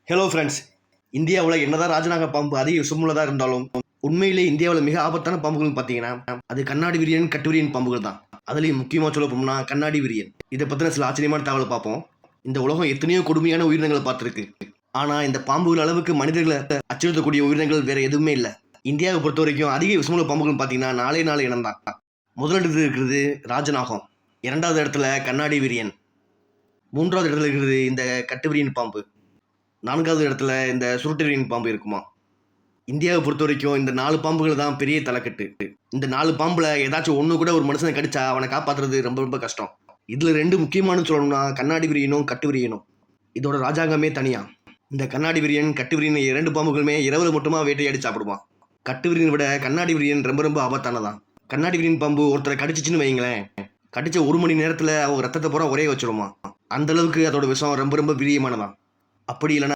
Hello friends, இந்தியாவில் என்னதான் ராஜநாக பாம்பு அதிக விஷமுள்ளதாக இருந்தாலும் உண்மையிலே இந்தியாவில் மிக ஆபத்தான பாம்புகள்னு பார்த்தீங்கன்னா அது கண்ணாடி விரியன், கட்டு விரியன் பாம்புகள் தான். அதுலேயும் முக்கியமாக சொல்ல போனோம்னா கண்ணாடி விரியன். இதை பற்றின சில ஆச்சரியமான தகவலை பார்ப்போம். இந்த உலகம் எத்தனையோ கொடுமையான உயிரினங்களை பார்த்துருக்கு. ஆனால் இந்த பாம்புகள் அளவுக்கு மனிதர்களை அச்சுறுத்தக்கூடிய உயிரினங்கள் வேற எதுவுமே இல்லை. இந்தியாவை பொறுத்த வரைக்கும் அதிக விஷமுள்ள பாம்புகள் பார்த்தீங்கன்னா நாலே இனம் தான். முதலிடத்தில் இருக்கிறது ராஜநாகம், இரண்டாவது இடத்துல கண்ணாடி விரியன், மூன்றாவது இடத்துல இருக்கிறது இந்த கட்டு விரியன் பாம்பு, நான்காவது இடத்துல இந்த சுருட்டரியின் பாம்பு இருக்குமா. இந்தியாவை பொறுத்த வரைக்கும் இந்த 4 பாம்புகள் தான் பெரிய தலைக்கட்டு. இந்த 4 பாம்புல ஏதாச்சும் ஒன்று கூட ஒரு மனுஷனை கடிச்சா அவனை காப்பாற்றுறது ரொம்ப ரொம்ப கஷ்டம். இதில் 2 முக்கியமானு சொல்லணும்னா கண்ணாடி விரியனும் கட்டு விரியனும். இதோட ராஜாங்கமே தனியா. இந்த கண்ணாடி விரியன், கட்டு விரியன் 2 பாம்புகளுமே இரவுல மட்டுமா வேட்டையாடி சாப்பிடுவான். கட்டு விரியனை விட கண்ணாடி விரியன் ரொம்ப ரொம்ப ஆபத்தானதான். கண்ணாடி விரியன் பாம்பு ஒருத்தரை கடிச்சிச்சுன்னு வைங்களேன், கடிச்ச 1 மணி நேரத்தில் அவங்க ரத்தத்தை பூரா ஒரே வச்சிருமா. அந்த அளவுக்கு அதோட விஷம் ரொம்ப ரொம்ப வீரியமானதான். அப்படி இல்லைன்னா